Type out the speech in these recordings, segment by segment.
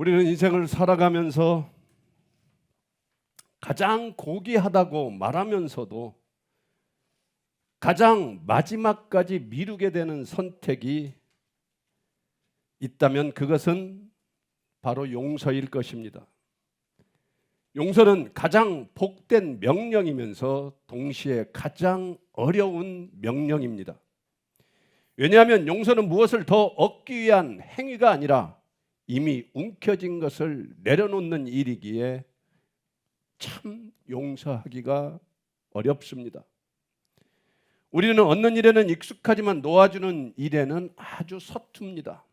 우리는 인생을 살아가면서 가장 고귀하다고 말하면서도 가장 마지막까지 미루게 되는 선택이 있다면 그것은 바로 용서일 것입니다. 용서는 가장 복된 명령이면서 동시에 가장 어려운 명령입니다. 왜냐하면 용서는 무엇을 더 얻기 위한 행위가 아니라 이미 움켜진 것을 내려놓는 일이기에 참 용서하기가 어렵습니다. 우리는 얻는 일에는 익숙하지만 놓아주는 일에는 아주 서툽니다.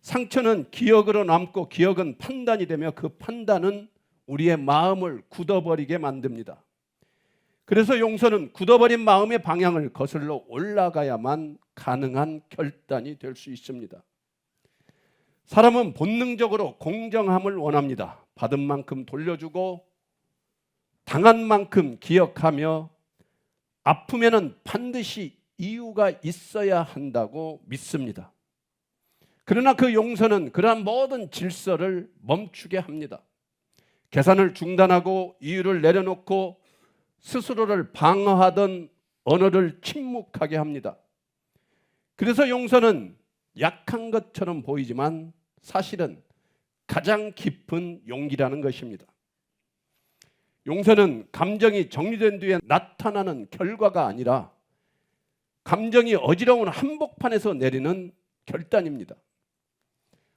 상처는 기억으로 남고 기억은 판단이 되며 그 판단은 우리의 마음을 굳어버리게 만듭니다. 그래서 용서는 굳어버린 마음의 방향을 거슬러 올라가야만 가능한 결단이 될 수 있습니다. 사람은 본능적으로 공정함을 원합니다. 받은 만큼 돌려주고 당한 만큼 기억하며 아픔에는 반드시 이유가 있어야 한다고 믿습니다. 그러나 그 용서는 그러한 모든 질서를 멈추게 합니다. 계산을 중단하고 이유를 내려놓고 스스로를 방어하던 언어를 침묵하게 합니다. 그래서 용서는 약한 것처럼 보이지만 사실은 가장 깊은 용기라는 것입니다. 용서는 감정이 정리된 뒤에 나타나는 결과가 아니라 감정이 어지러운 한복판에서 내리는 결단입니다.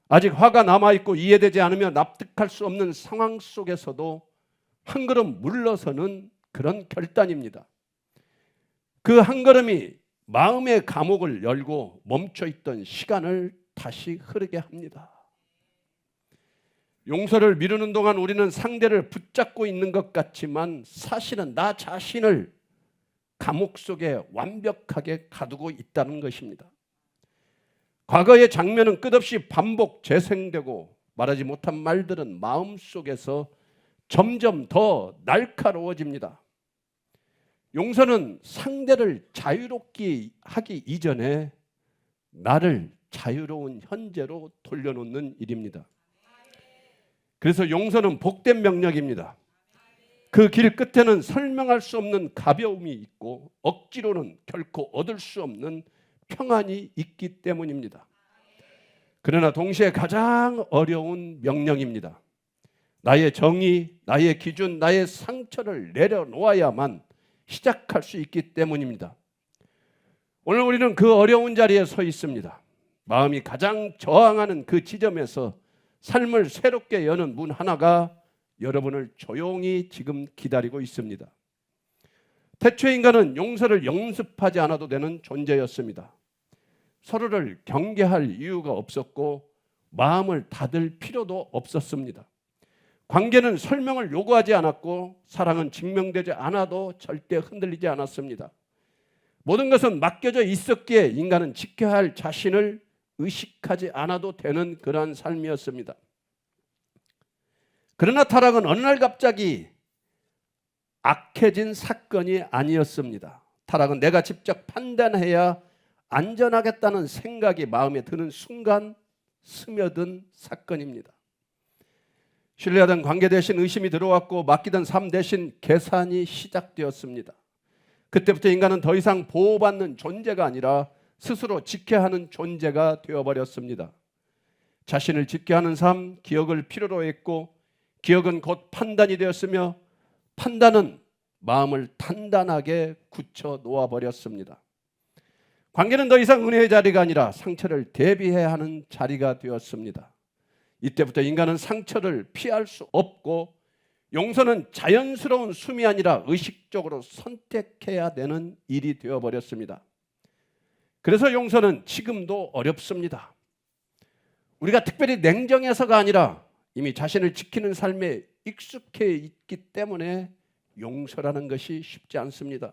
아직 화가 남아있고 이해되지 않으며 납득할 수 없는 상황 속에서도 한 걸음 물러서는 그런 결단입니다. 그 한 걸음이 마음의 감옥을 열고 멈춰있던 시간을 다시 흐르게 합니다. 용서를 미루는 동안 우리는 상대를 붙잡고 있는 것 같지만 사실은 나 자신을 감옥 속에 완벽하게 가두고 있다는 것입니다. 과거의 장면은 끝없이 반복 재생되고 말하지 못한 말들은 마음속에서 점점 더 날카로워집니다. 용서는 상대를 자유롭게 하기 이전에 나를 자유로운 현재로 돌려놓는 일입니다. 그래서 용서는 복된 명령입니다. 그 길 끝에는 설명할 수 없는 가벼움이 있고 억지로는 결코 얻을 수 없는 평안이 있기 때문입니다. 그러나 동시에 가장 어려운 명령입니다. 나의 정의, 나의 기준, 나의 상처를 내려놓아야만 시작할 수 있기 때문입니다. 오늘 우리는 그 어려운 자리에 서 있습니다. 마음이 가장 저항하는 그 지점에서 삶을 새롭게 여는 문 하나가 여러분을 조용히 지금 기다리고 있습니다. 태초의 인간은 용서를 연습하지 않아도 되는 존재였습니다. 서로를 경계할 이유가 없었고 마음을 닫을 필요도 없었습니다. 관계는 설명을 요구하지 않았고 사랑은 증명되지 않아도 절대 흔들리지 않았습니다. 모든 것은 맡겨져 있었기에 인간은 지켜야 할 자신을 의식하지 않아도 되는 그러한 삶이었습니다. 그러나 타락은 어느 날 갑자기 악해진 사건이 아니었습니다. 타락은 내가 직접 판단해야 안전하겠다는 생각이 마음에 드는 순간 스며든 사건입니다. 신뢰하던 관계 대신 의심이 들어왔고 맡기던 삶 대신 계산이 시작되었습니다. 그때부터 인간은 더 이상 보호받는 존재가 아니라 스스로 지켜야 하는 존재가 되어버렸습니다. 자신을 지켜야 하는 삶, 기억을 필요로 했고 기억은 곧 판단이 되었으며 판단은 마음을 단단하게 굳혀 놓아버렸습니다. 관계는 더 이상 은혜의 자리가 아니라 상처를 대비해야 하는 자리가 되었습니다. 이때부터 인간은 상처를 피할 수 없고 용서는 자연스러운 숨이 아니라 의식적으로 선택해야 되는 일이 되어버렸습니다. 그래서 용서는 지금도 어렵습니다. 우리가 특별히 냉정해서가 아니라 이미 자신을 지키는 삶에 익숙해 있기 때문에 용서라는 것이 쉽지 않습니다.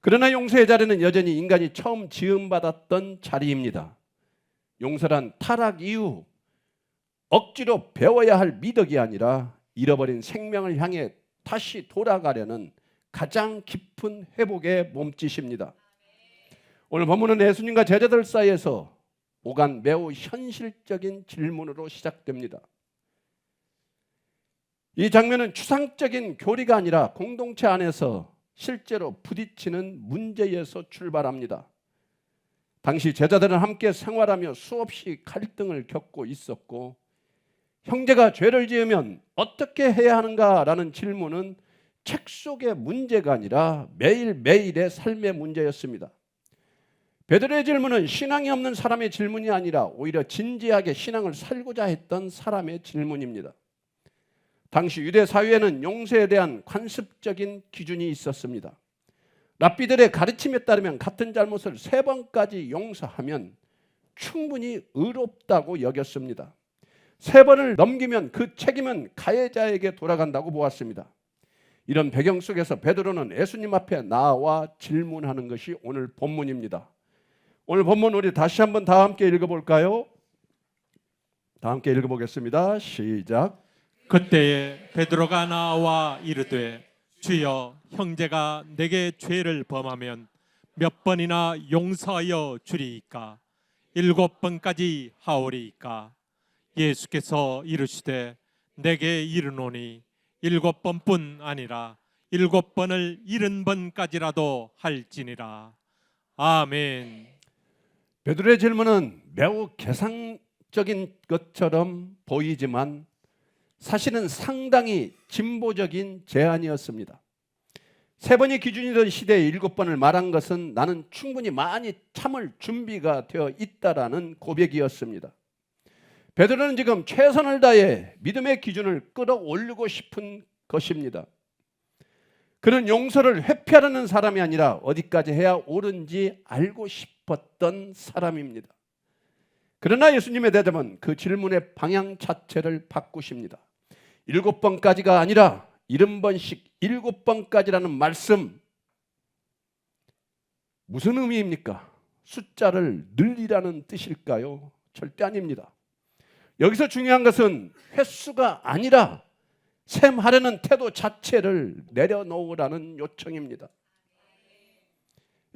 그러나 용서의 자리는 여전히 인간이 처음 지음받았던 자리입니다. 용서란 타락 이후 억지로 배워야 할 미덕이 아니라 잃어버린 생명을 향해 다시 돌아가려는 가장 깊은 회복의 몸짓입니다. 오늘 본문은 예수님과 제자들 사이에서 오간 매우 현실적인 질문으로 시작됩니다. 이 장면은 추상적인 교리가 아니라 공동체 안에서 실제로 부딪히는 문제에서 출발합니다. 당시 제자들은 함께 생활하며 수없이 갈등을 겪고 있었고, 형제가 죄를 지으면 어떻게 해야 하는가라는 질문은 책 속의 문제가 아니라 매일매일의 삶의 문제였습니다. 베드로의 질문은 신앙이 없는 사람의 질문이 아니라 오히려 진지하게 신앙을 살고자 했던 사람의 질문입니다. 당시 유대 사회에는 용서에 대한 관습적인 기준이 있었습니다. 랍비들의 가르침에 따르면 같은 잘못을 3번까지 용서하면 충분히 의롭다고 여겼습니다. 3번을 넘기면 그 책임은 가해자에게 돌아간다고 보았습니다. 이런 배경 속에서 베드로는 예수님 앞에 나와 질문하는 것이 오늘 본문입니다. 오늘 본문 우리 다시 한번 다 함께 읽어볼까요? 다 함께 읽어보겠습니다. 시작. 그때에 베드로가 나와 이르되 주여, 형제가 내게 죄를 범하면 몇 번이나 용서하여 주리이까? 7번까지 하오리이까? 예수께서 이르시되 내게 이르노니 7번뿐 아니라 7번을 70번까지라도 할지니라. 아멘. 베드로의 질문은 매우 계산적인 것처럼 보이지만 사실은 상당히 진보적인 제안이었습니다. 3번이 기준이던 시대에 7번을 말한 것은 나는 충분히 많이 참을 준비가 되어 있다라는 고백이었습니다. 베드로는 지금 최선을 다해 믿음의 기준을 끌어올리고 싶은 것입니다. 그는 용서를 회피하려는 사람이 아니라 어디까지 해야 옳은지 알고 싶었던 사람입니다. 그러나 예수님의 대답은 그 질문의 방향 자체를 바꾸십니다. 7번까지가 아니라 70번씩 7번까지라는 말씀, 무슨 의미입니까? 숫자를 늘리라는 뜻일까요? 절대 아닙니다. 여기서 중요한 것은 횟수가 아니라 셈하려는 태도 자체를 내려놓으라는 요청입니다.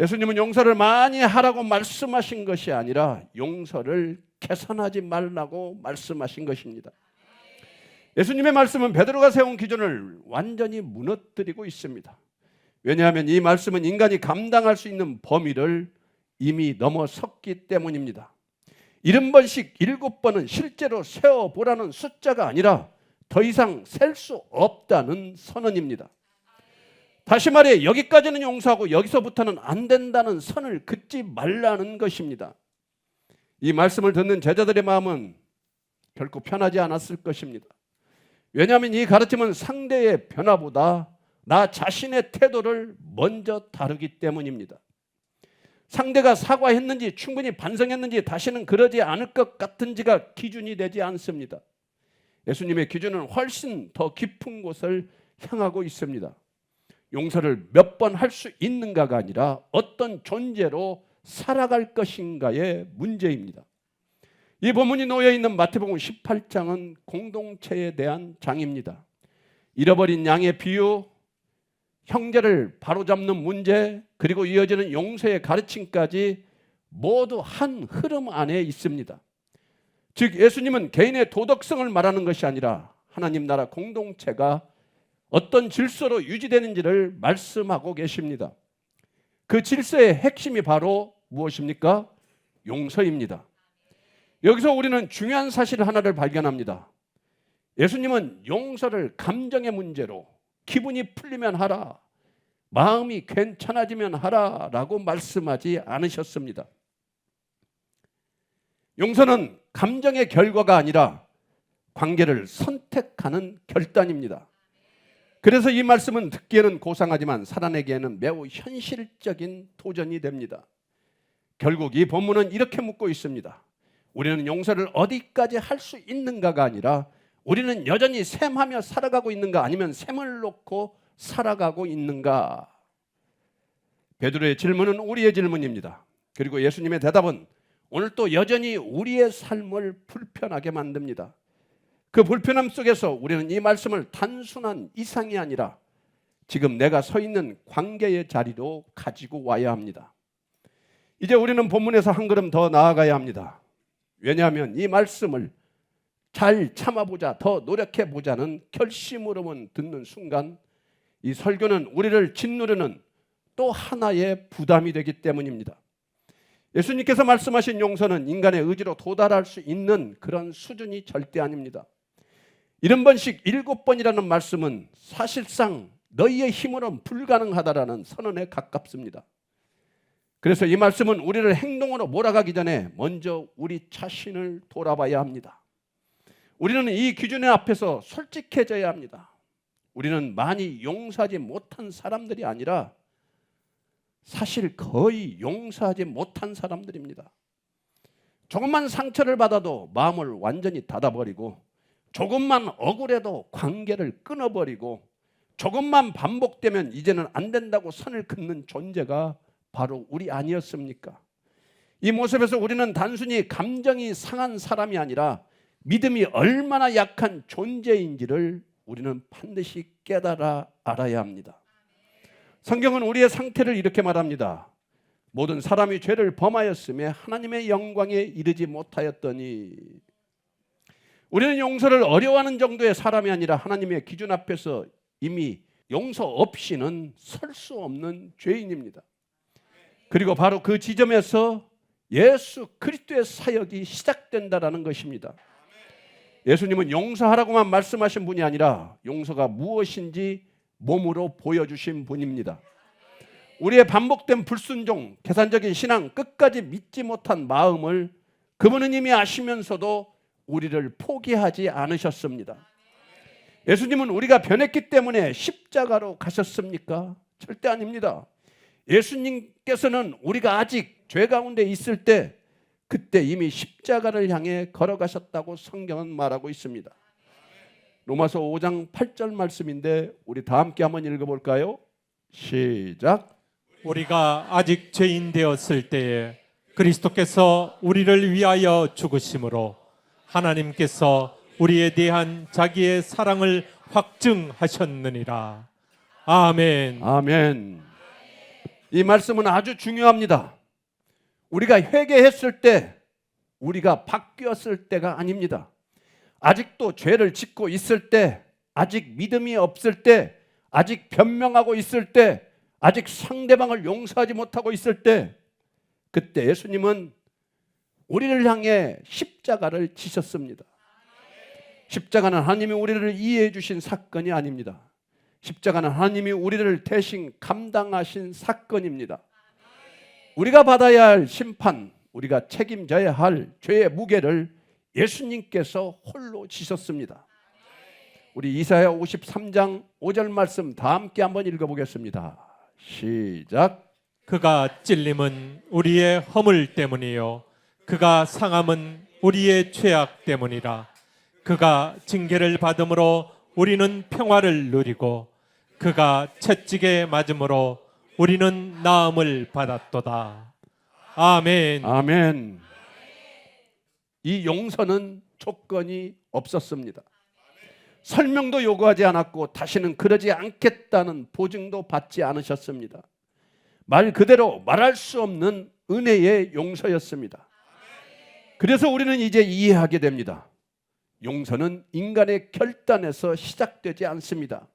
예수님은 용서를 많이 하라고 말씀하신 것이 아니라 용서를 계산하지 말라고 말씀하신 것입니다. 예수님의 말씀은 베드로가 세운 기준을 완전히 무너뜨리고 있습니다. 왜냐하면 이 말씀은 인간이 감당할 수 있는 범위를 이미 넘어섰기 때문입니다. 70번씩 7번은 실제로 세어보라는 숫자가 아니라 더 이상 셀 수 없다는 선언입니다. 다시 말해 여기까지는 용서하고 여기서부터는 안 된다는 선을 긋지 말라는 것입니다. 이 말씀을 듣는 제자들의 마음은 결코 편하지 않았을 것입니다. 왜냐하면 이 가르침은 상대의 변화보다 나 자신의 태도를 먼저 다루기 때문입니다. 상대가 사과했는지 충분히 반성했는지 다시는 그러지 않을 것 같은지가 기준이 되지 않습니다. 예수님의 기준은 훨씬 더 깊은 곳을 향하고 있습니다. 용서를 몇 번 할 수 있는가가 아니라 어떤 존재로 살아갈 것인가의 문제입니다. 이 본문이 놓여있는 마태복음 18장은 공동체에 대한 장입니다. 잃어버린 양의 비유, 형제를 바로잡는 문제, 그리고 이어지는 용서의 가르침까지 모두 한 흐름 안에 있습니다. 즉 예수님은 개인의 도덕성을 말하는 것이 아니라 하나님 나라 공동체가 어떤 질서로 유지되는지를 말씀하고 계십니다. 그 질서의 핵심이 바로 무엇입니까? 용서입니다. 여기서 우리는 중요한 사실 하나를 발견합니다. 예수님은 용서를 감정의 문제로 기분이 풀리면 하라, 마음이 괜찮아지면 하라 라고 말씀하지 않으셨습니다. 용서는 감정의 결과가 아니라 관계를 선택하는 결단입니다. 그래서 이 말씀은 듣기에는 고상하지만 사람에게는 매우 현실적인 도전이 됩니다. 결국 이 본문은 이렇게 묻고 있습니다. 우리는 용서를 어디까지 할 수 있는가가 아니라 우리는 여전히 셈하며 살아가고 있는가 아니면 셈을 놓고 살아가고 있는가. 베드로의 질문은 우리의 질문입니다. 그리고 예수님의 대답은 오늘 또 여전히 우리의 삶을 불편하게 만듭니다. 그 불편함 속에서 우리는 이 말씀을 단순한 이상이 아니라 지금 내가 서 있는 관계의 자리로 가지고 와야 합니다. 이제 우리는 본문에서 한 걸음 더 나아가야 합니다. 왜냐하면 이 말씀을 잘 참아보자, 더 노력해보자는 결심으로만 듣는 순간 이 설교는 우리를 짓누르는 또 하나의 부담이 되기 때문입니다. 예수님께서 말씀하신 용서는 인간의 의지로 도달할 수 있는 그런 수준이 절대 아닙니다. 70번씩 7번이라는 말씀은 사실상 너희의 힘으로는 불가능하다라는 선언에 가깝습니다. 그래서 이 말씀은 우리를 행동으로 몰아가기 전에 먼저 우리 자신을 돌아봐야 합니다. 우리는 이 기준의 앞에서 솔직해져야 합니다. 우리는 많이 용서하지 못한 사람들이 아니라 사실 거의 용서하지 못한 사람들입니다. 조금만 상처를 받아도 마음을 완전히 닫아버리고, 조금만 억울해도 관계를 끊어버리고, 조금만 반복되면 이제는 안 된다고 선을 긋는 존재가 바로 우리 아니었습니까? 이 모습에서 우리는 단순히 감정이 상한 사람이 아니라 믿음이 얼마나 약한 존재인지를 우리는 반드시 깨달아 알아야 합니다. 성경은 우리의 상태를 이렇게 말합니다. 모든 사람이 죄를 범하였으며 하나님의 영광에 이르지 못하였더니. 우리는 용서를 어려워하는 정도의 사람이 아니라 하나님의 기준 앞에서 이미 용서 없이는 설 수 없는 죄인입니다. 그리고 바로 그 지점에서 예수 그리스도의 사역이 시작된다라는 것입니다. 예수님은 용서하라고만 말씀하신 분이 아니라 용서가 무엇인지 몸으로 보여주신 분입니다. 우리의 반복된 불순종, 계산적인 신앙, 끝까지 믿지 못한 마음을 그분은 이미 아시면서도 우리를 포기하지 않으셨습니다. 예수님은 우리가 변했기 때문에 십자가로 가셨습니까? 절대 아닙니다. 예수님께서는 우리가 아직 죄 가운데 있을 때 그때 이미 십자가를 향해 걸어가셨다고 성경은 말하고 있습니다. 로마서 5장 8절 말씀인데 우리 다 함께 한번 읽어볼까요? 시작. 우리가 아직 죄인 되었을 때에 그리스도께서 우리를 위하여 죽으심으로 하나님께서 우리에 대한 자기의 사랑을 확증하셨느니라. 아멘. 아멘. 이 말씀은 아주 중요합니다. 우리가 회개했을 때, 우리가 바뀌었을 때가 아닙니다. 아직도 죄를 짓고 있을 때, 아직 믿음이 없을 때, 아직 변명하고 있을 때, 아직 상대방을 용서하지 못하고 있을 때, 그때 예수님은 우리를 향해 십자가를 지셨습니다. 십자가는 하나님이 우리를 이해해 주신 사건이 아닙니다. 십자가는 하나님이 우리를 대신 감당하신 사건입니다. 우리가 받아야 할 심판, 우리가 책임져야 할 죄의 무게를 예수님께서 홀로 지셨습니다. 우리 이사야 53장 5절 말씀 다 함께 한번 읽어보겠습니다. 시작. 그가 찔림은 우리의 허물 때문이요 그가 상함은 우리의 죄악 때문이라. 그가 징계를 받음으로 우리는 평화를 누리고 그가 채찍에 맞음으로 우리는 나음을 받았도다. 아멘. 아멘. 이 용서는 조건이 없었습니다. 설명도 요구하지 않았고 다시는 그러지 않겠다는 보증도 받지 않으셨습니다. 말 그대로 말할 수 없는 은혜의 용서였습니다. 그래서 우리는 이제 이해하게 됩니다. 용서는 인간의 결단에서 시작되지 않습니다.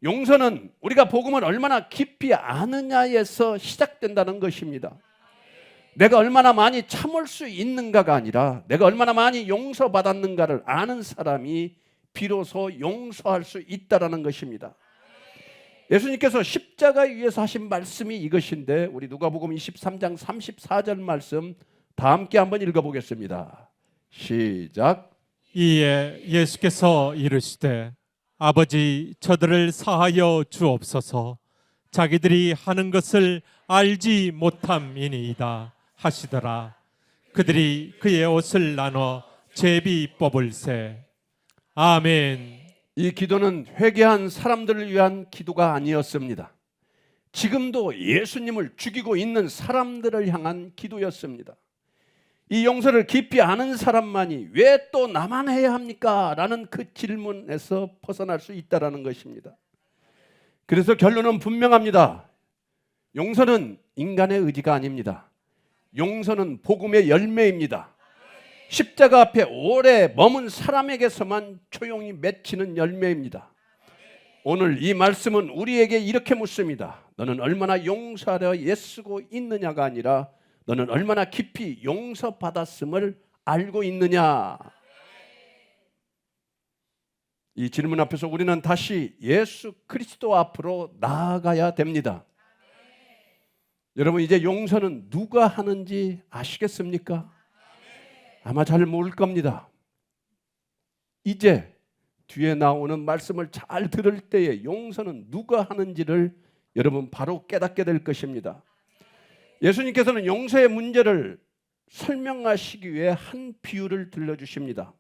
용서는 우리가 복음을 얼마나 깊이 아느냐에서 시작된다는 것입니다. 내가 얼마나 많이 참을 수 있는가가 아니라 내가 얼마나 많이 용서받았는가를 아는 사람이 비로소 용서할 수 있다라는 것입니다. 예수님께서 십자가 위에서 하신 말씀이 이것인데 우리 누가복음 23장 34절 말씀 다 함께 한번 읽어보겠습니다. 시작. 이에 예수께서 이르시되 아버지 저들을 사하여 주옵소서 자기들이 하는 것을 알지 못함이니이다 하시더라. 그들이 그의 옷을 나눠 제비 뽑을세. 아멘. 이 기도는 회개한 사람들을 위한 기도가 아니었습니다. 지금도 예수님을 죽이고 있는 사람들을 향한 기도였습니다. 이 용서를 깊이 아는 사람만이 왜 또 나만 해야 합니까? 라는 그 질문에서 벗어날 수 있다는 것입니다. 그래서 결론은 분명합니다. 용서는 인간의 의지가 아닙니다. 용서는 복음의 열매입니다. 십자가 앞에 오래 머문 사람에게서만 조용히 맺히는 열매입니다. 오늘 이 말씀은 우리에게 이렇게 묻습니다. 너는 얼마나 용서하려 애쓰고 있느냐가 아니라 너는 얼마나 깊이 용서받았음을 알고 있느냐. 이 질문 앞에서 우리는 다시 예수 그리스도 앞으로 나아가야 됩니다. 여러분, 이제 용서는 누가 하는지 아시겠습니까? 아마 잘 모를 겁니다. 이제 뒤에 나오는 말씀을 잘 들을 때에 용서는 누가 하는지를 여러분 바로 깨닫게 될 것입니다. 예수님께서는 용서의 문제를 설명하시기 위해 한 비유를 들려주십니다.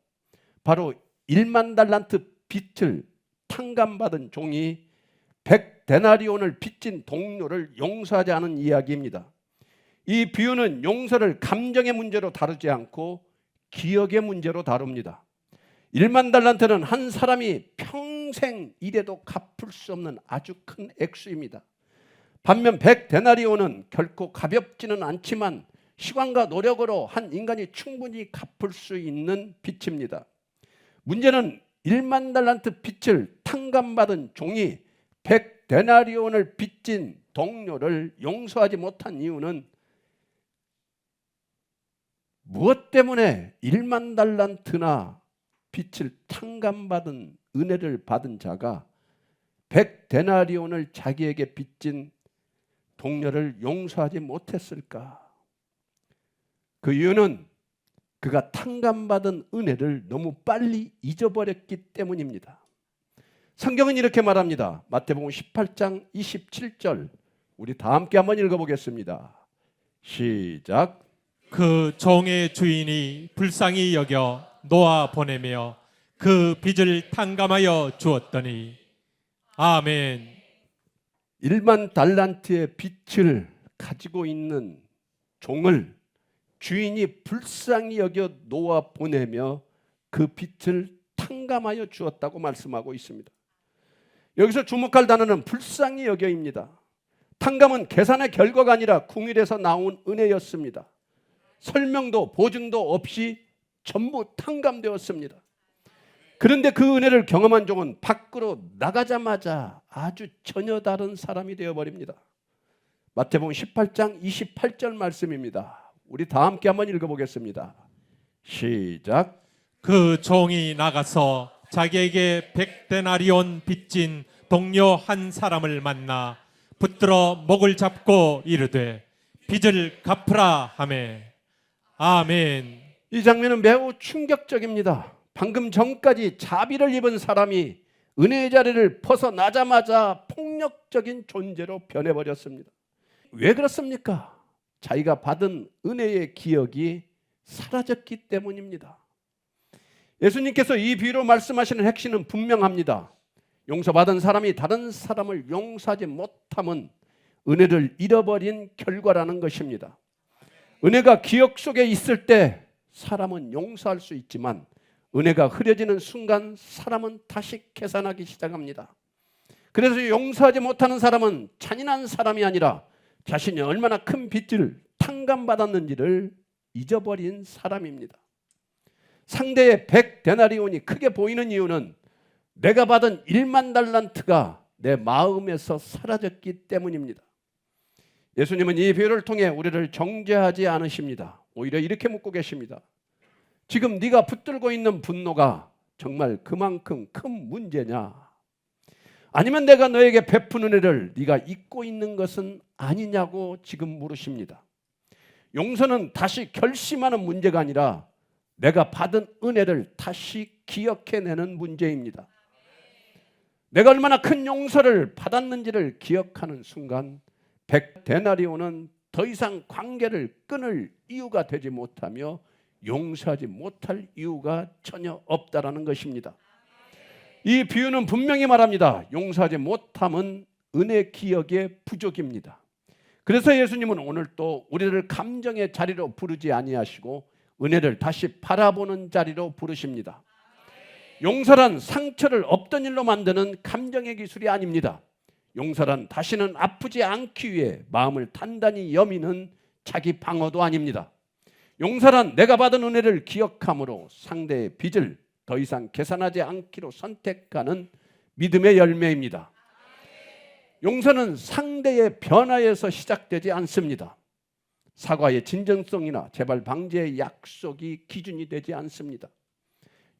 바로 1만 달란트 빚을 탕감받은 종이 100데나리온을 빚진 동료를 용서하지 않은 이야기입니다. 이 비유는 용서를 감정의 문제로 다루지 않고 기억의 문제로 다룹니다. 1만 달란트는 한 사람이 평생 일해도 갚을 수 없는 아주 큰 액수입니다. 반면 100데나리온은 결코 가볍지는 않지만 시간과 노력으로 한 인간이 충분히 갚을 수 있는 빚입니다. 문제는 1만 달란트 빚을 탕감받은 종이 100데나리온을 빚진 동료를 용서하지 못한 이유는 무엇 때문에 1만 달란트나 빚을 탕감받은 은혜를 받은 자가 100데나리온을 자기에게 빚진 동료를 용서하지 못했을까? 그 이유는 그가 탕감받은 은혜를 너무 빨리 잊어버렸기 때문입니다. 성경은 이렇게 말합니다. 마태복음 18장 27절, 우리 다 함께 한번 읽어보겠습니다. 시작. 그 종의 주인이 불쌍히 여겨 놓아 보내며 그 빚을 탕감하여 주었더니. 아멘. 1만 달란트의 빚을 가지고 있는 종을 주인이 불쌍히 여겨 놓아 보내며 그 빚을 탕감하여 주었다고 말씀하고 있습니다. 여기서 주목할 단어는 불쌍히 여겨입니다. 탕감은 계산의 결과가 아니라 궁일에서 나온 은혜였습니다. 설명도 보증도 없이 전부 탕감되었습니다. 그런데 그 은혜를 경험한 종은 밖으로 나가자마자 아주 전혀 다른 사람이 되어버립니다. 마태복음 18장 28절 말씀입니다. 우리 다 함께 한번 읽어보겠습니다. 시작. 그 종이 나가서 자기에게 100데나리온 빚진 동료 한 사람을 만나 붙들어 목을 잡고 이르되 빚을 갚으라 하매. 아멘. 이 장면은 매우 충격적입니다. 방금 전까지 자비를 입은 사람이 은혜의 자리를 벗어나자마자 폭력적인 존재로 변해버렸습니다. 왜 그렇습니까? 자기가 받은 은혜의 기억이 사라졌기 때문입니다. 예수님께서 이 비유로 말씀하시는 핵심은 분명합니다. 용서받은 사람이 다른 사람을 용서하지 못함은 은혜를 잃어버린 결과라는 것입니다. 은혜가 기억 속에 있을 때 사람은 용서할 수 있지만 은혜가 흐려지는 순간 사람은 다시 계산하기 시작합니다. 그래서 용서하지 못하는 사람은 잔인한 사람이 아니라 자신이 얼마나 큰 빚을 탕감받았는지를 잊어버린 사람입니다. 상대의 100데나리온이 크게 보이는 이유는 내가 받은 1만 달란트가 내 마음에서 사라졌기 때문입니다. 예수님은 이 비유를 통해 우리를 정죄하지 않으십니다. 오히려 이렇게 묻고 계십니다. 지금 네가 붙들고 있는 분노가 정말 그만큼 큰 문제냐? 아니면 내가 너에게 베푼 은혜를 네가 잊고 있는 것은 아니냐고 지금 물으십니다. 용서는 다시 결심하는 문제가 아니라 내가 받은 은혜를 다시 기억해내는 문제입니다. 내가 얼마나 큰 용서를 받았는지를 기억하는 순간 100데나리온은 더 이상 관계를 끊을 이유가 되지 못하며 용서하지 못할 이유가 전혀 없다라는 것입니다. 이 비유는 분명히 말합니다. 용서하지 못함은 은혜 기억의 부족입니다. 그래서 예수님은 오늘 또 우리를 감정의 자리로 부르지 아니하시고 은혜를 다시 바라보는 자리로 부르십니다. 용서란 상처를 없던 일로 만드는 감정의 기술이 아닙니다. 용서란 다시는 아프지 않기 위해 마음을 단단히 여미는 자기 방어도 아닙니다. 용서란 내가 받은 은혜를 기억함으로 상대의 빚을 더 이상 계산하지 않기로 선택하는 믿음의 열매입니다. 용서는 상대의 변화에서 시작되지 않습니다. 사과의 진정성이나 재발 방지의 약속이 기준이 되지 않습니다.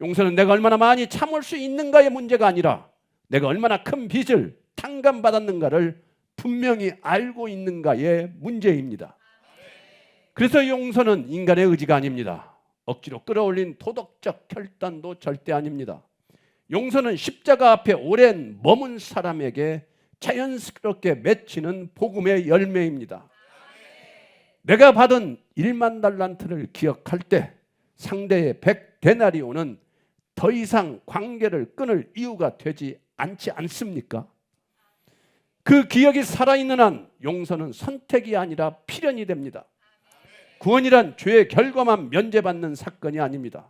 용서는 내가 얼마나 많이 참을 수 있는가의 문제가 아니라 내가 얼마나 큰 빚을 탕감받았는가를 분명히 알고 있는가의 문제입니다. 그래서 용서는 인간의 의지가 아닙니다. 억지로 끌어올린 도덕적 결단도 절대 아닙니다. 용서는 십자가 앞에 오랜 머문 사람에게 자연스럽게 맺히는 복음의 열매입니다. 내가 받은 1만 달란트를 기억할 때 상대의 100데나리온은 더 이상 관계를 끊을 이유가 되지 않지 않습니까? 그 기억이 살아있는 한 용서는 선택이 아니라 필연이 됩니다. 구원이란 죄의 결과만 면제받는 사건이 아닙니다.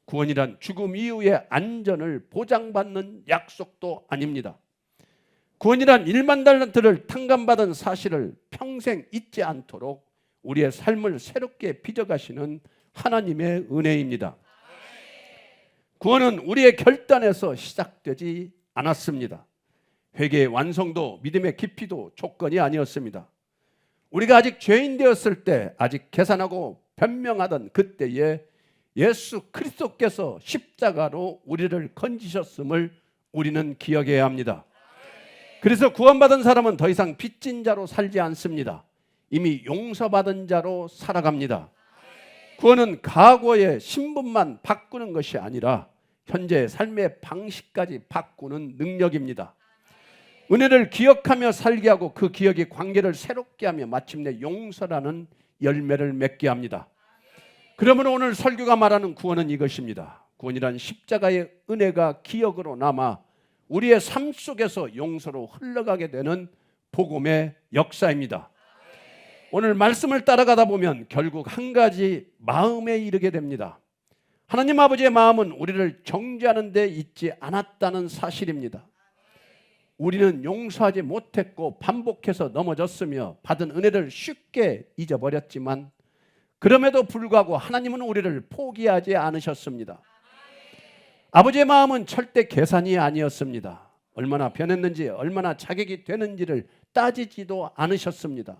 구원이란 죽음 이후의 안전을 보장받는 약속도 아닙니다. 구원이란 1만 달란트를 탕감받은 사실을 평생 잊지 않도록 우리의 삶을 새롭게 빚어가시는 하나님의 은혜입니다. 구원은 우리의 결단에서 시작되지 않았습니다. 회개의 완성도 믿음의 깊이도 조건이 아니었습니다. 우리가 아직 죄인 되었을 때, 아직 계산하고 변명하던 그때에 예수 그리스도께서 십자가로 우리를 건지셨음을 우리는 기억해야 합니다. 그래서 구원받은 사람은 더 이상 빚진 자로 살지 않습니다. 이미 용서받은 자로 살아갑니다. 구원은 과거의 신분만 바꾸는 것이 아니라 현재의 삶의 방식까지 바꾸는 능력입니다. 은혜를 기억하며 살게 하고 그 기억이 관계를 새롭게 하며 마침내 용서라는 열매를 맺게 합니다. 그러므로 오늘 설교가 말하는 구원은 이것입니다. 구원이란 십자가의 은혜가 기억으로 남아 우리의 삶 속에서 용서로 흘러가게 되는 복음의 역사입니다. 오늘 말씀을 따라가다 보면 결국 한 가지 마음에 이르게 됩니다. 하나님 아버지의 마음은 우리를 정죄하는 데 있지 않았다는 사실입니다. 우리는 용서하지 못했고 반복해서 넘어졌으며 받은 은혜를 쉽게 잊어버렸지만 그럼에도 불구하고 하나님은 우리를 포기하지 않으셨습니다. 아버지의 마음은 절대 계산이 아니었습니다. 얼마나 변했는지, 얼마나 자격이 되는지를 따지지도 않으셨습니다.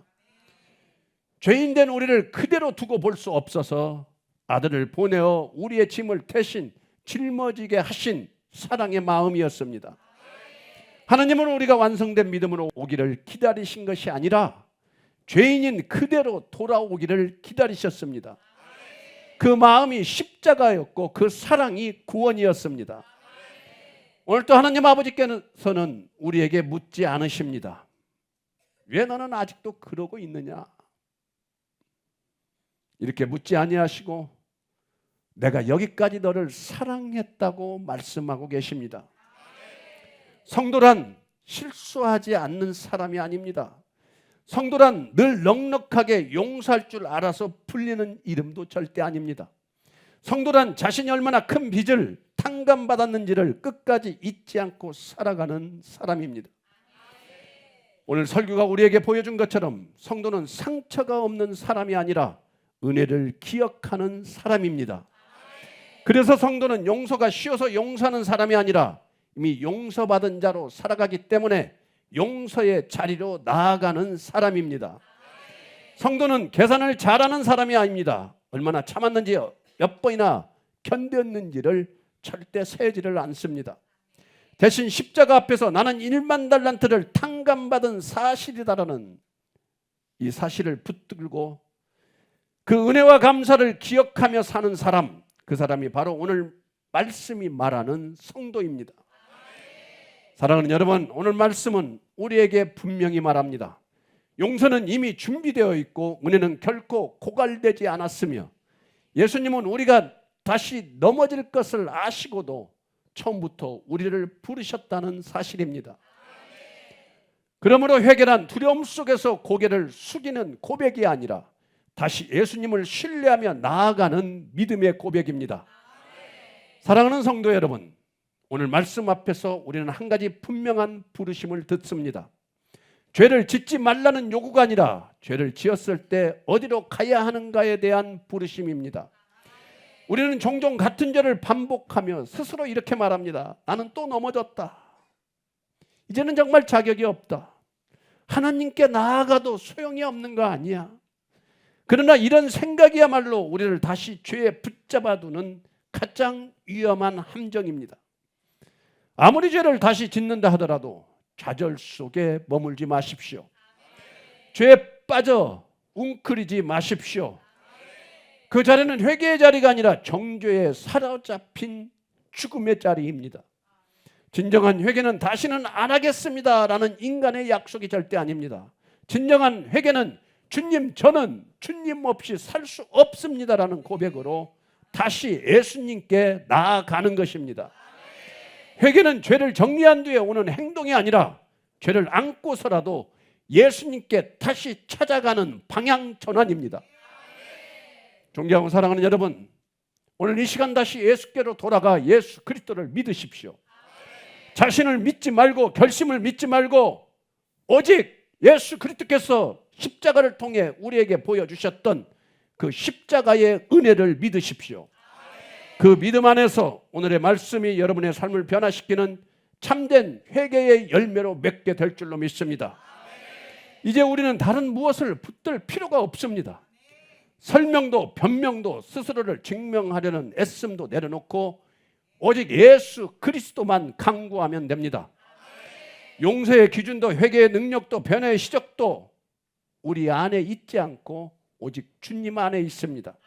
죄인된 우리를 그대로 두고 볼 수 없어서 아들을 보내어 우리의 짐을 대신 짊어지게 하신 사랑의 마음이었습니다. 하나님은 우리가 완성된 믿음으로 오기를 기다리신 것이 아니라 죄인인 그대로 돌아오기를 기다리셨습니다. 그 마음이 십자가였고 그 사랑이 구원이었습니다. 오늘 또 하나님 아버지께서는 우리에게 묻지 않으십니다. 왜 너는 아직도 그러고 있느냐? 이렇게 묻지 아니하시고 내가 여기까지 너를 사랑했다고 말씀하고 계십니다. 성도란 실수하지 않는 사람이 아닙니다. 성도란 늘 넉넉하게 용서할 줄 알아서 불리는 이름도 절대 아닙니다. 성도란 자신이 얼마나 큰 빚을 탕감받았는지를 끝까지 잊지 않고 살아가는 사람입니다. 오늘 설교가 우리에게 보여준 것처럼 성도는 상처가 없는 사람이 아니라 은혜를 기억하는 사람입니다. 그래서 성도는 용서가 쉬워서 용서하는 사람이 아니라 이미 용서받은 자로 살아가기 때문에 용서의 자리로 나아가는 사람입니다. 성도는 계산을 잘하는 사람이 아닙니다. 얼마나 참았는지 몇 번이나 견뎠는지를 절대 세지를 않습니다. 대신 십자가 앞에서 나는 1만 달란트를 탕감받은 사실이다라는 이 사실을 붙들고 그 은혜와 감사를 기억하며 사는 사람, 그 사람이 바로 오늘 말씀이 말하는 성도입니다. 사랑하는 여러분, 오늘 말씀은 우리에게 분명히 말합니다. 용서는 이미 준비되어 있고 은혜는 결코 고갈되지 않았으며 예수님은 우리가 다시 넘어질 것을 아시고도 처음부터 우리를 부르셨다는 사실입니다. 그러므로 회개란 두려움 속에서 고개를 숙이는 고백이 아니라 다시 예수님을 신뢰하며 나아가는 믿음의 고백입니다. 사랑하는 성도 여러분, 오늘 말씀 앞에서 우리는 한 가지 분명한 부르심을 듣습니다. 죄를 짓지 말라는 요구가 아니라 죄를 지었을 때 어디로 가야 하는가에 대한 부르심입니다. 우리는 종종 같은 죄를 반복하며 스스로 이렇게 말합니다. 나는 또 넘어졌다. 이제는 정말 자격이 없다. 하나님께 나아가도 소용이 없는 거 아니야. 그러나 이런 생각이야말로 우리를 다시 죄에 붙잡아두는 가장 위험한 함정입니다. 아무리 죄를 다시 짓는다 하더라도 좌절 속에 머물지 마십시오. 죄에 빠져 웅크리지 마십시오. 그 자리는 회개의 자리가 아니라 정죄에 사로잡힌 죽음의 자리입니다. 진정한 회개는 다시는 안 하겠습니다 라는 인간의 약속이 절대 아닙니다. 진정한 회개는 주님, 저는 주님 없이 살 수 없습니다 라는 고백으로 다시 예수님께 나아가는 것입니다. 회개는 죄를 정리한 뒤에 오는 행동이 아니라 죄를 안고서라도 예수님께 다시 찾아가는 방향 전환입니다. 존경하고 사랑하는 여러분, 오늘 이 시간 다시 예수께로 돌아가 예수 그리스도를 믿으십시오. 자신을 믿지 말고 결심을 믿지 말고 오직 예수 그리스도께서 십자가를 통해 우리에게 보여주셨던 그 십자가의 은혜를 믿으십시오. 그 믿음 안에서 오늘의 말씀이 여러분의 삶을 변화시키는 참된 회개의 열매로 맺게 될 줄로 믿습니다. 이제 우리는 다른 무엇을 붙들 필요가 없습니다. 설명도 변명도 스스로를 증명하려는 애씀도 내려놓고 오직 예수 그리스도만 강구하면 됩니다. 용서의 기준도 회개의 능력도 변화의 시작도 우리 안에 있지 않고 오직 주님 안에 있습니다.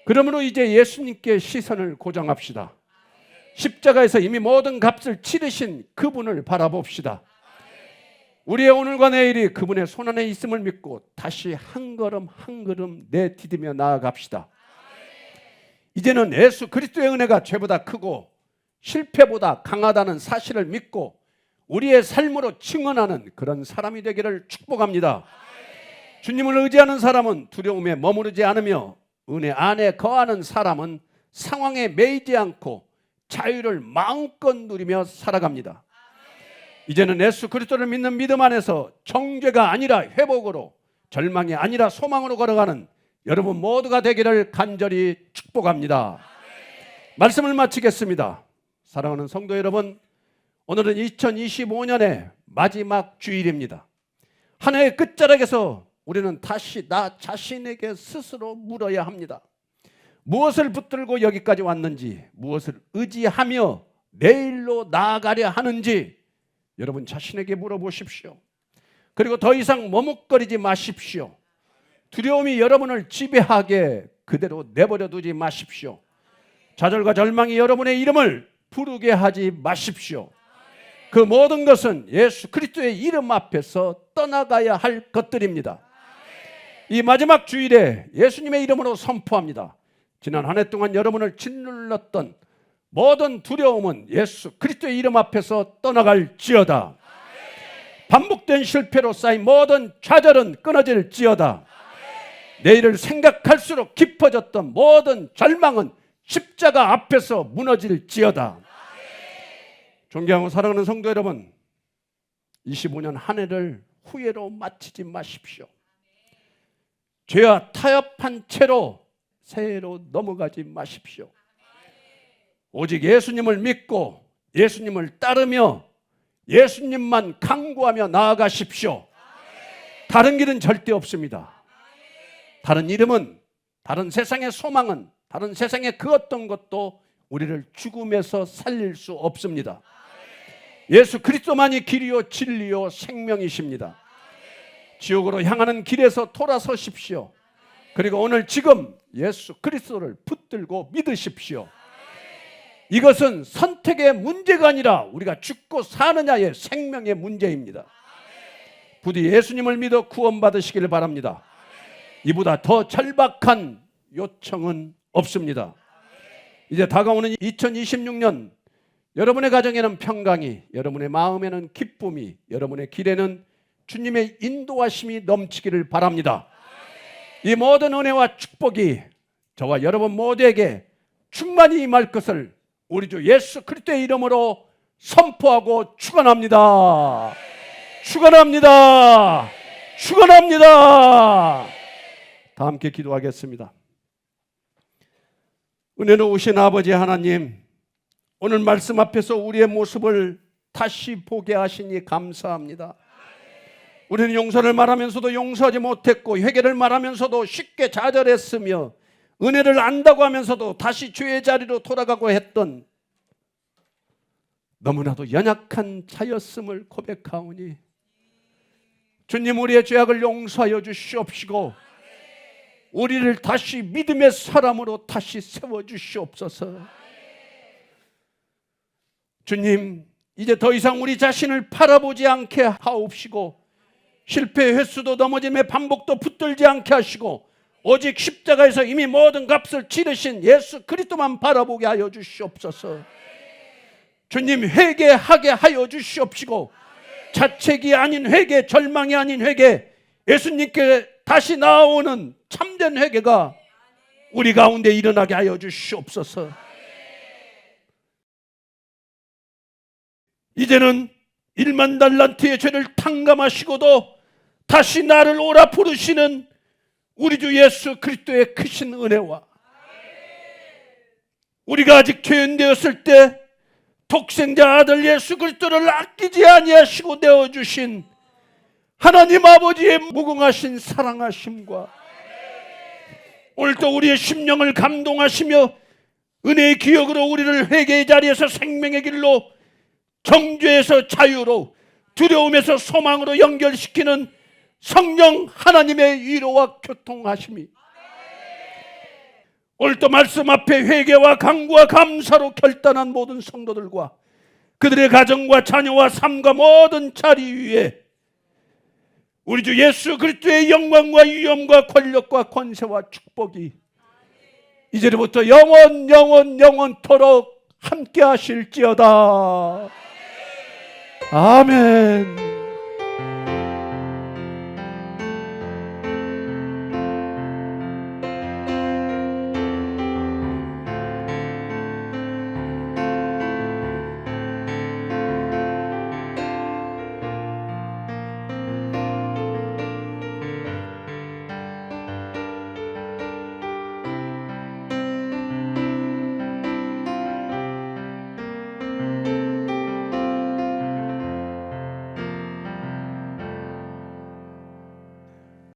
그러므로 이제 예수님께 시선을 고정합시다. 십자가에서 이미 모든 값을 치르신 그분을 바라봅시다. 우리의 오늘과 내일이 그분의 손안에 있음을 믿고 다시 한 걸음 한 걸음 내디디며 나아갑시다. 이제는 예수 그리스도의 은혜가 죄보다 크고 실패보다 강하다는 사실을 믿고 우리의 삶으로 증언하는 그런 사람이 되기를 축복합니다. 주님을 의지하는 사람은 두려움에 머무르지 않으며 은혜 안에 거하는 사람은 상황에 매이지 않고 자유를 마음껏 누리며 살아갑니다. 이제는 예수 그리스도를 믿는 믿음 안에서 정죄가 아니라 회복으로, 절망이 아니라 소망으로 걸어가는 여러분 모두가 되기를 간절히 축복합니다. 말씀을 마치겠습니다. 사랑하는 성도 여러분, 오늘은 2025년의 마지막 주일입니다. 한 해의 끝자락에서 우리는 다시 나 자신에게 스스로 물어야 합니다. 무엇을 붙들고 여기까지 왔는지, 무엇을 의지하며 내일로 나아가려 하는지 여러분 자신에게 물어보십시오. 그리고 더 이상 머뭇거리지 마십시오. 두려움이 여러분을 지배하게 그대로 내버려 두지 마십시오. 좌절과 절망이 여러분의 이름을 부르게 하지 마십시오. 그 모든 것은 예수 그리스도의 이름 앞에서 떠나가야 할 것들입니다. 이 마지막 주일에 예수님의 이름으로 선포합니다. 지난 한 해 동안 여러분을 짓눌렀던 모든 두려움은 예수 그리스도의 이름 앞에서 떠나갈지어다. 반복된 실패로 쌓인 모든 좌절은 끊어질지어다. 내일을 생각할수록 깊어졌던 모든 절망은 십자가 앞에서 무너질지어다. 존경하고 사랑하는 성도 여러분, 25년 한 해를 후회로 마치지 마십시오. 죄와 타협한 채로 새해로 넘어가지 마십시오. 오직 예수님을 믿고 예수님을 따르며 예수님만 강구하며 나아가십시오. 다른 길은 절대 없습니다. 다른 이름은, 다른 세상의 소망은, 다른 세상의 그 어떤 것도 우리를 죽음에서 살릴 수 없습니다. 예수 그리스도만이 길이요 진리요 생명이십니다. 지옥으로 향하는 길에서 돌아서십시오. 그리고 오늘 지금 예수 그리스도를 붙들고 믿으십시오. 이것은 선택의 문제가 아니라 우리가 죽고 사느냐의 생명의 문제입니다. 부디 예수님을 믿어 구원받으시기를 바랍니다. 이보다 더 절박한 요청은 없습니다. 이제 다가오는 2026년, 여러분의 가정에는 평강이, 여러분의 마음에는 기쁨이, 여러분의 길에는 주님의 인도하심이 넘치기를 바랍니다. 이 모든 은혜와 축복이 저와 여러분 모두에게 충만히 임할 것을 우리 주 예수 그리스도의 이름으로 선포하고 축원합니다. 축원합니다. 축원합니다. 다 함께 기도하겠습니다. 은혜는 오신 아버지 하나님, 오늘 말씀 앞에서 우리의 모습을 다시 보게 하시니 감사합니다. 우리는 용서를 말하면서도 용서하지 못했고, 회개를 말하면서도 쉽게 좌절했으며, 은혜를 안다고 하면서도 다시 죄의 자리로 돌아가고 했던 너무나도 연약한 자였음을 고백하오니 주님, 우리의 죄악을 용서하여 주시옵시고 우리를 다시 믿음의 사람으로 다시 세워주시옵소서. 주님, 이제 더 이상 우리 자신을 바라보지 않게 하옵시고 실패의 횟수도 넘어짐의 반복도 붙들지 않게 하시고 오직 십자가에서 이미 모든 값을 치르신 예수 그리스도만 바라보게 하여 주시옵소서. 주님, 회개하게 하여 주시옵시고 자책이 아닌 회개, 절망이 아닌 회개, 예수님께 다시 나오는 참된 회개가 우리 가운데 일어나게 하여 주시옵소서. 이제는 1만 달란트의 죄를 탕감하시고도 다시 나를 오라 부르시는 우리 주 예수 그리스도의 크신 은혜와 우리가 아직 죄인 되었을 때 독생자 아들 예수 그리스도를 아끼지 아니하시고 내어주신 하나님 아버지의 무궁하신 사랑하심과 오늘도 우리의 심령을 감동하시며 은혜의 기억으로 우리를 회개의 자리에서 생명의 길로, 정죄에서 자유로, 두려움에서 소망으로 연결시키는 성령 하나님의 위로와 교통하심이 오늘도 말씀 앞에 회개와 간구와 감사로 결단한 모든 성도들과 그들의 가정과 자녀와 삶과 모든 자리 위에 우리 주 예수 그리스도의 영광과 위엄과 권력과 권세와 축복이 이제부터 영원토록 함께 하실지어다. 아멘.